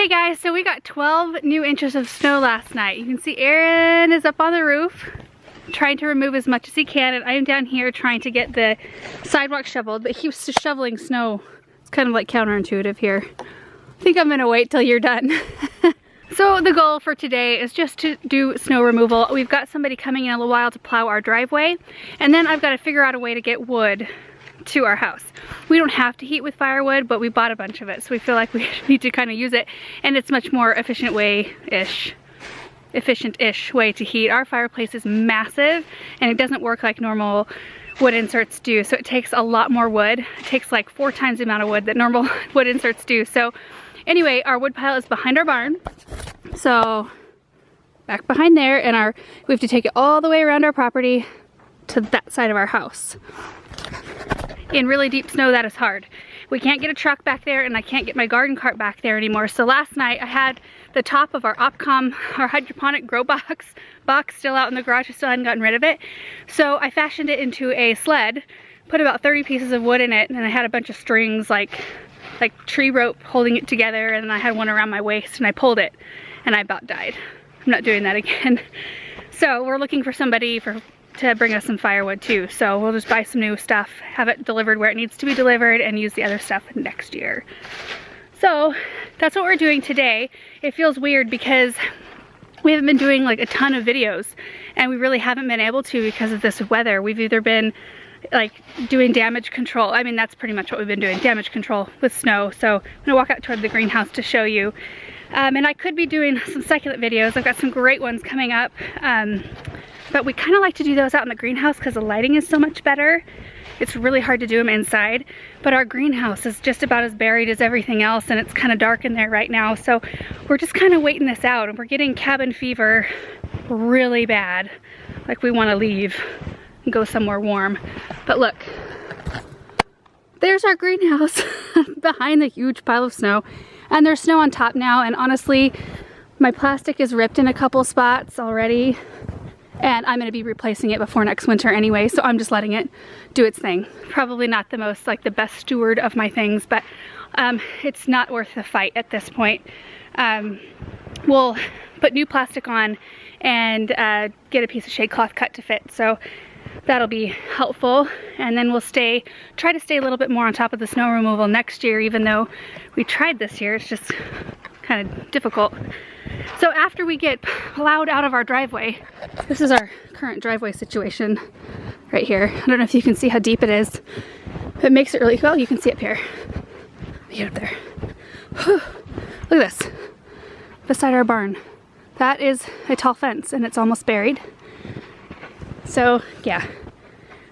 Hey guys, so we got 12 new inches of snow last night. You can see Aaron is up on the roof trying to remove as much as he can, and I am down here trying to get the sidewalk shoveled, but he was just shoveling snow. It's kind of like counterintuitive here. I think I'm gonna wait till you're done. So the goal for today is just to do snow removal. We've got somebody coming in a little while to plow our driveway, and then I've got to figure out a way to get wood to our house. We don't have to heat with firewood, but we bought a bunch of it, so we feel like we need to kind of use it, and it's much more efficient-ish way to heat. Our fireplace is massive, and it doesn't work like normal wood inserts do, so it takes a lot more wood. It takes like 4 times the amount of wood that normal wood inserts do. So anyway, our wood pile is behind our barn, so back behind there, and we have to take it all the way around our property to that side of our house. In really deep snow, that is hard. We can't get a truck back there, and I can't get my garden cart back there anymore. So last night I had the top of our Opcom, our hydroponic grow box still out in the garage. I still hadn't gotten rid of it. So I fashioned it into a sled, put about 30 pieces of wood in it, and I had a bunch of strings like tree rope holding it together, and then I had one around my waist, and I pulled it, and I about died. I'm not doing that again. So we're looking for somebody to bring us some firewood too. So we'll just buy some new stuff, have it delivered where it needs to be delivered, and use the other stuff next year. So that's what we're doing today. It feels weird because we haven't been doing like a ton of videos, and we really haven't been able to because of this weather. We've either been like doing damage control. I mean, that's pretty much what we've been doing, damage control with snow. So I'm gonna walk out toward the greenhouse to show you. And I could be doing some succulent videos. I've got some great ones coming up. But we kind of like to do those out in the greenhouse because the lighting is so much better. It's really hard to do them inside, but our greenhouse is just about as buried as everything else, and it's kind of dark in there right now. So we're just kind of waiting this out, and we're getting cabin fever really bad. Like we want to leave and go somewhere warm. But look, there's our greenhouse behind the huge pile of snow, and there's snow on top now, and honestly, my plastic is ripped in a couple spots already. And I'm gonna be replacing it before next winter anyway, so I'm just letting it do its thing. Probably not the most, like the best steward of my things, but it's not worth the fight at this point. We'll put new plastic on and get a piece of shade cloth cut to fit, so that'll be helpful. And then we'll try to stay a little bit more on top of the snow removal next year, even though we tried this year. It's just kind of difficult. So after we get plowed out of our driveway, this is our current driveway situation right here. I don't know if you can see how deep it is. It makes it really, well, you can see up here. Get up there. Whew. Look at this, beside our barn. That is a tall fence, and it's almost buried. So yeah,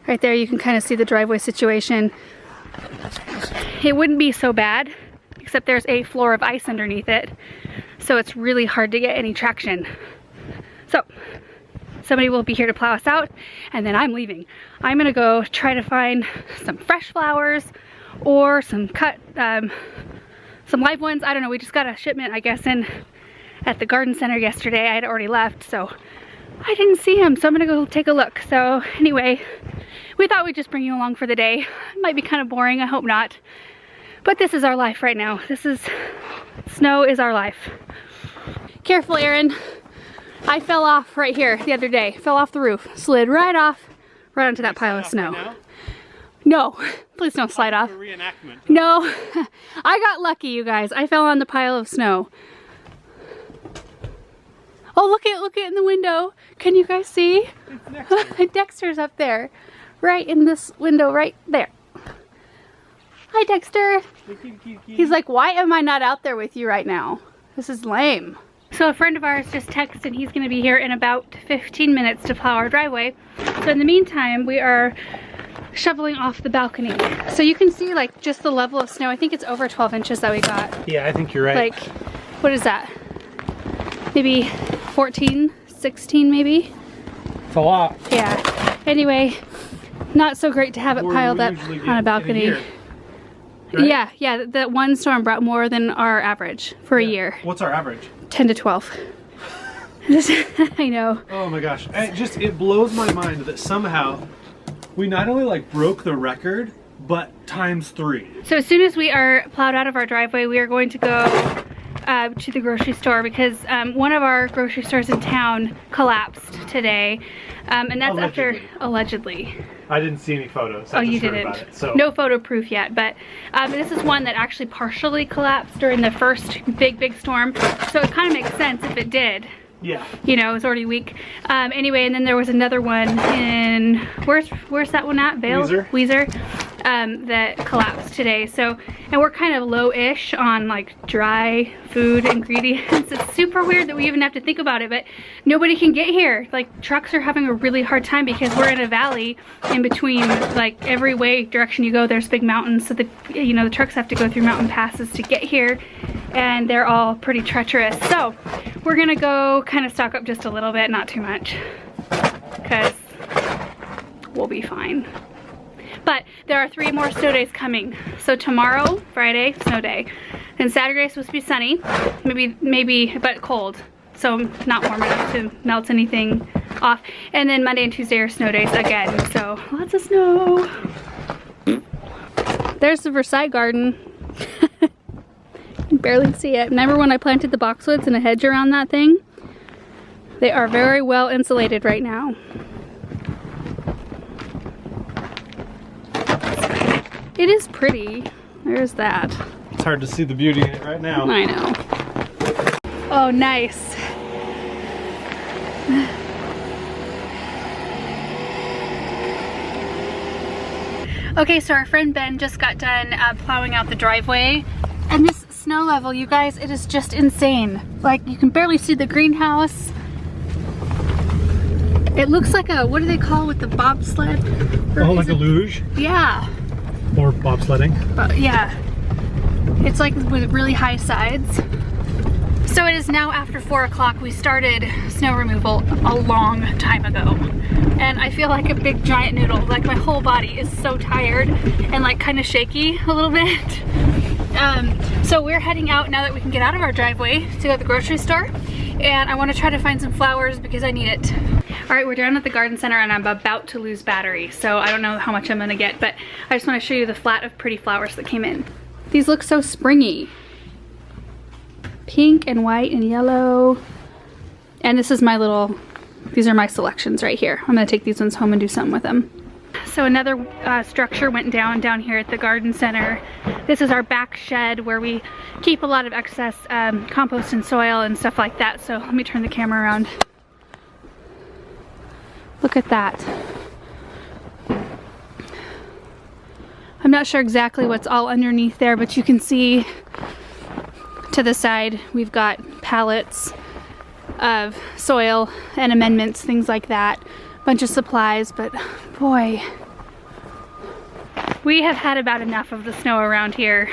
right there you can kind of see the driveway situation. It wouldn't be so bad, except there's a floor of ice underneath it. So it's really hard to get any traction. So somebody will be here to plow us out, and then I'm leaving. I'm gonna go try to find some fresh flowers or some some live ones. I don't know, we just got a shipment, I guess, in at the garden center yesterday. I had already left, so I didn't see him, so I'm gonna go take a look. So anyway, we thought we'd just bring you along for the day. It might be kind of boring, I hope not. But this is our life right now. Snow is our life. Careful, Aaron. I fell off right here the other day. Fell off the roof. Slid right onto that pile of snow. Right, no, please don't slide off. No, I got lucky, you guys. I fell on the pile of snow. Oh, look at in the window. Can you guys see? Dexter's up there. Right in this window right there. Hi, Dexter. He's like, why am I not out there with you right now? This is lame. So a friend of ours just texted, and he's gonna be here in about 15 minutes to plow our driveway. So in the meantime, we are shoveling off the balcony. So you can see like just the level of snow. I think it's over 12 inches that we got. Yeah, I think you're right. Like, what is that? Maybe 14, 16 maybe? It's a lot. Yeah. Anyway, not so great to have it piled up on a balcony. Right? Yeah, that one storm brought more than our average for a year. What's our average? 10 to 12. I know. Oh my gosh. It blows my mind that somehow we not only like broke the record, but ×3. So as soon as we are plowed out of our driveway, we are going to go to the grocery store because one of our grocery stores in town collapsed today. And that's allegedly. I didn't see any photos. Oh, you didn't? About it, so. No photo proof yet, but this is one that actually partially collapsed during the first big storm. So it kind of makes sense if it did. Yeah. You know, it's already weak. Anyway, and then there was another one in, where's that one at? Vail? Weezer. That collapsed today. So, and we're kind of low-ish on like dry food ingredients. It's super weird that we even have to think about it, but nobody can get here. Like trucks are having a really hard time because we're in a valley in between, like every direction you go, there's big mountains. So the trucks have to go through mountain passes to get here, and they're all pretty treacherous. So we're gonna go kind of stock up just a little bit, not too much, because we'll be fine. But there are 3 more snow days coming. So tomorrow, Friday, snow day. And Saturday is supposed to be sunny, maybe, but cold. So not warm enough to melt anything off. And then Monday and Tuesday are snow days again. So lots of snow. There's the Versailles garden. You can barely see it. Remember when I planted the boxwoods and a hedge around that thing? They are very well insulated right now. It is pretty. There's that. It's hard to see the beauty in it right now. I know. Oh, nice. Okay, so our friend Ben just got done plowing out the driveway. And this snow level, you guys, it is just insane. Like, you can barely see the greenhouse. It looks like a, what do they call with the bobsled? Oh, like a luge? Yeah. Or bobsledding. Yeah. It's like with really high sides. So it is now after 4 o'clock. We started snow removal a long time ago. And I feel like a big giant noodle. Like my whole body is so tired and like kind of shaky a little bit. So we're heading out now that we can get out of our driveway to go to the grocery store. And I want to try to find some flowers because I need it. All right, we're down at the garden center and I'm about to lose battery. So I don't know how much I'm gonna get, but I just want to show you the flat of pretty flowers that came in. These look so springy. Pink and white and yellow. And this is my little, these are my selections right here. I'm gonna take these ones home and do something with them. So another structure went down here at the garden center. This is our back shed where we keep a lot of excess compost and soil and stuff like that. So let me turn the camera around. Look at that. I'm not sure exactly what's all underneath there, but you can see to the side we've got pallets of soil and amendments, things like that. Bunch of supplies, but boy, we have had about enough of the snow around here.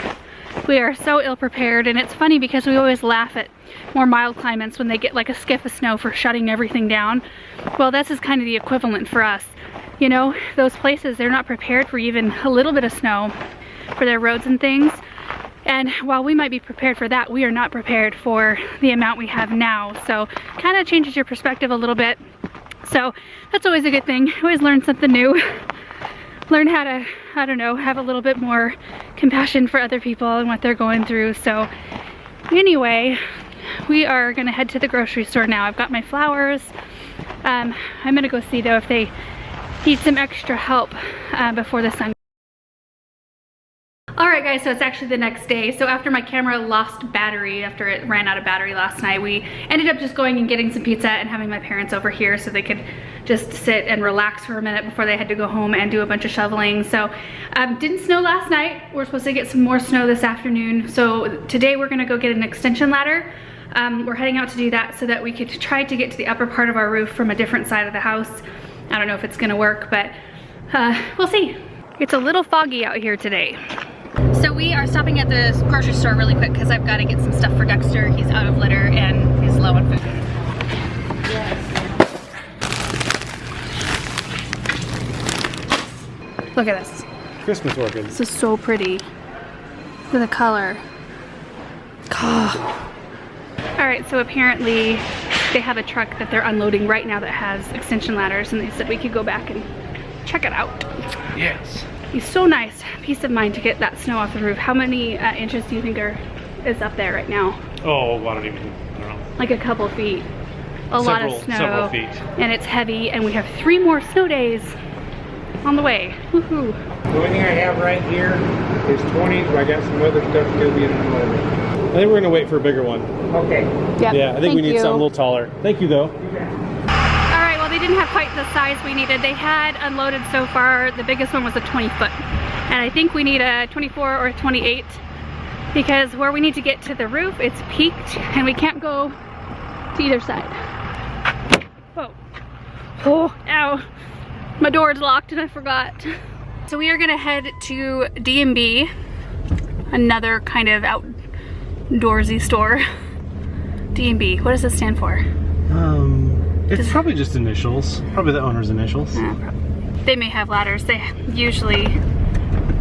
We are so ill prepared, and it's funny because we always laugh at more mild climates when they get like a skiff of snow for shutting everything down. Well, this is kind of the equivalent for us. You know, those places, they're not prepared for even a little bit of snow for their roads and things. And while we might be prepared for that, we are not prepared for the amount we have now. So kind of changes your perspective a little bit. So that's always a good thing. Always learn something new. Learn how to, I don't know, have a little bit more compassion for other people and what they're going through. So anyway, we are gonna head to the grocery store now. I've got my flowers. I'm gonna go see though if they need some extra help before the sun. Alright guys, so it's actually the next day. So after my camera lost battery, after it ran out of battery last night, we ended up just going and getting some pizza and having my parents over here so they could just sit and relax for a minute before they had to go home and do a bunch of shoveling. So didn't snow last night. We're supposed to get some more snow this afternoon. So today we're gonna go get an extension ladder. We're heading out to do that so that we could try to get to the upper part of our roof from a different side of the house. I don't know if it's gonna work, but we'll see. It's a little foggy out here today. So we are stopping at the grocery store really quick because I've got to get some stuff for Dexter. He's out of litter and he's low on food. Look at this. Christmas orchids. This is so pretty. Look at the color. Oh. Alright, so apparently they have a truck that they're unloading right now that has extension ladders, and they said we could go back and check it out. Yes. It's so nice, peace of mind to get that snow off the roof. How many inches do you think is up there right now? Oh, I don't know. Like a couple feet. A lot of snow. Several feet. And it's heavy, and we have 3 more snow days on the way. Woohoo. The only thing I have right here is 20, but I got some other stuff still being unloaded. I think we're gonna wait for a bigger one. Okay. Yep. Yeah, I think we need something a little taller. Thank you though. Alright, well they didn't have quite the size we needed. They had unloaded so far, the biggest one was a 20 foot. And I think we need a 24 or a 28 because where we need to get to the roof, it's peaked and we can't go to either side. Whoa. Oh, ow. My door's locked and I forgot. So we are gonna head to D&B, another kind of outdoorsy store. D&B, what does this stand for? It's probably just initials. Probably the owner's initials. They may have ladders. They usually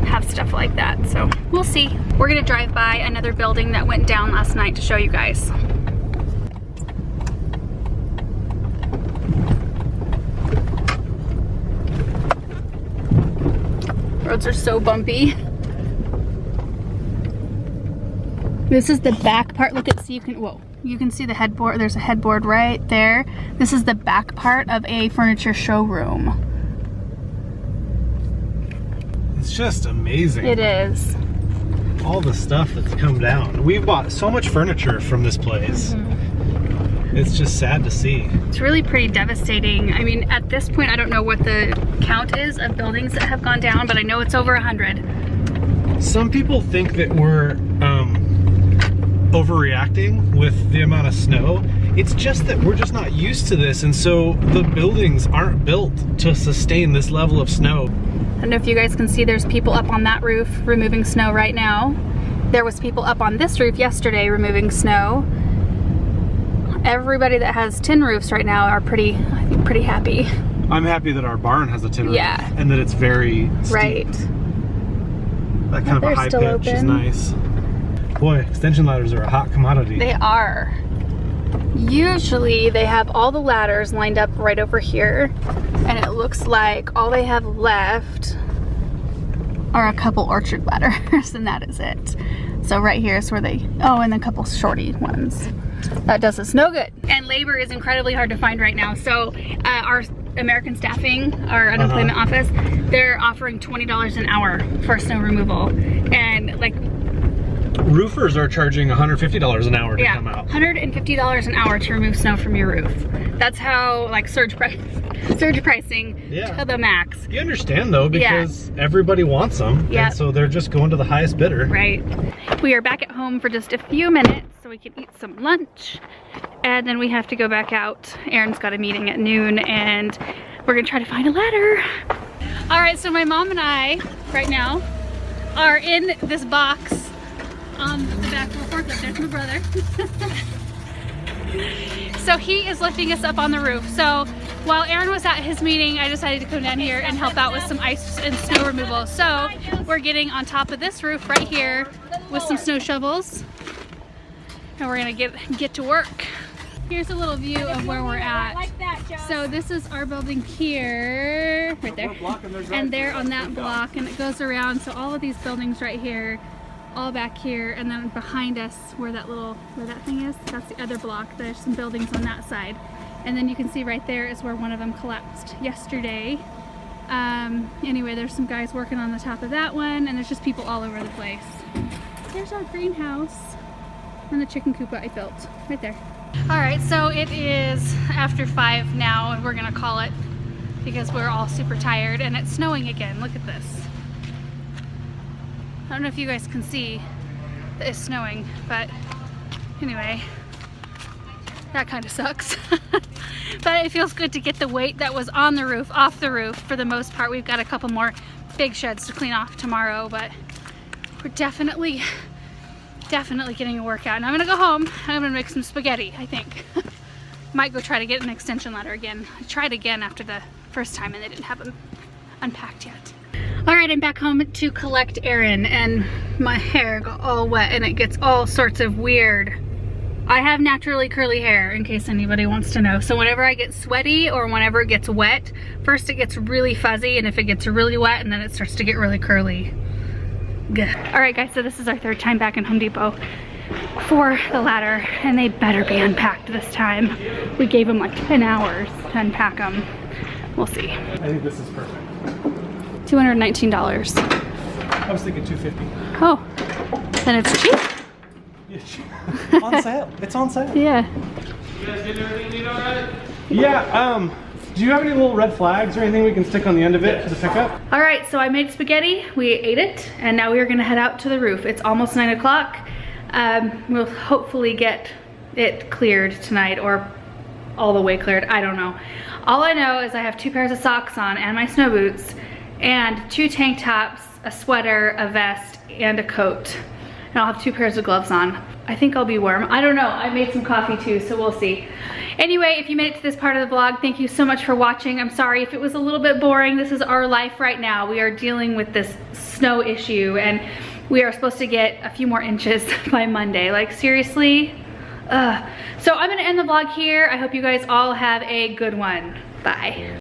have stuff like that, so we'll see. We're gonna drive by another building that went down last night to show you guys. Roads are so bumpy. This is the back part. Look at, see, you can, whoa. You can see the headboard. There's a headboard right there. This is the back part of a furniture showroom. It's just amazing. It is. All the stuff that's come down. We've bought so much furniture from this place. It's just sad to see. It's really pretty devastating. I mean, at this point, I don't know what the count is of buildings that have gone down, but I know it's over 100. Some people think that we're overreacting with the amount of snow. It's just that we're just not used to this, and so the buildings aren't built to sustain this level of snow. I don't know if you guys can see, there's people up on that roof removing snow right now. There was people up on this roof yesterday removing snow. Everybody that has tin roofs right now are pretty, I think, pretty happy. I'm happy that our barn has a tin roof. Yeah. And that it's very steep. Right. That kind of a high pitch is nice. Boy, extension ladders are a hot commodity. They are. Usually they have all the ladders lined up right over here, and it looks like all they have left are a couple orchard ladders, and that is it. So right here is where they, oh, and a couple shorty ones. That does us no good. And labor is incredibly hard to find right now. So our American Staffing, our unemployment office, they're offering $20 an hour for snow removal. And like, roofers are charging $150 an hour to come out. $150 an hour to remove snow from your roof. That's how, like, surge pricing to the max. You understand though, because everybody wants them, and so they're just going to the highest bidder. Right. We are back at home for just a few minutes so we can eat some lunch, and then we have to go back out. Aaron's got a meeting at noon, and we're gonna try to find a ladder. All right, so my mom and I right now are in this box on the back of the forklift. There's my brother. So he is lifting us up on the roof. So while Aaron was at his meeting, I decided to come down here and help out with some ice and snow removal. So we're getting on top of this roof right here with some snow shovels, and we're gonna get to work. Here's a little view of where we're at. So this is our building here, right there, and they're on that block, and it goes around. So all of these buildings right here, all back here, and then behind us where that thing is, that's the other block. There's some buildings on that side, and then you can see right there is where one of them collapsed yesterday. Anyway, there's some guys working on the top of that one, and there's just people all over the place. There's our greenhouse and the chicken coop that I built right there. All right, so it is after 5 now, and we're gonna call it because we're all super tired, and it's snowing again. Look at this. I don't know if you guys can see that it's snowing, but anyway, that kind of sucks. But it feels good to get the weight that was on the roof off the roof for the most part. We've got a couple more big sheds to clean off tomorrow, but we're definitely getting a workout. And I'm gonna go home. I'm gonna make some spaghetti, I think. Might go try to get an extension ladder again. I tried again after the first time and they didn't have them unpacked yet. All right, I'm back home to collect Aaron, and my hair got all wet and it gets all sorts of weird. I have naturally curly hair, in case anybody wants to know. So whenever I get sweaty or whenever it gets wet, first it gets really fuzzy, and if it gets really wet, and then it starts to get really curly. Good. All right guys, so this is our 3rd time back in Home Depot. for the ladder, and they better be unpacked this time. We gave them like 10 hours to unpack them. We'll see. I think this is perfect. $219. I was thinking $250. Oh, then it's cheap. Yeah, on sale. It's on sale. Yeah. You guys getting everything you need all right? Yeah, do you have any little red flags or anything we can stick on the end of it for the pickup? All right, so I made spaghetti, we ate it, and now we are gonna head out to the roof. It's almost 9 o'clock. We'll hopefully get it cleared tonight, or all the way cleared, I don't know. All I know is I have 2 pairs of socks on and my snow boots, and 2 tank tops, a sweater, a vest, and a coat. And I'll have 2 pairs of gloves on. I think I'll be warm. I don't know, I made some coffee too, so we'll see. Anyway, if you made it to this part of the vlog, thank you so much for watching. I'm sorry if it was a little bit boring. This is our life right now. We are dealing with this snow issue, and we are supposed to get a few more inches by Monday. Like, seriously? So I'm gonna end the vlog here. I hope you guys all have a good one. Bye.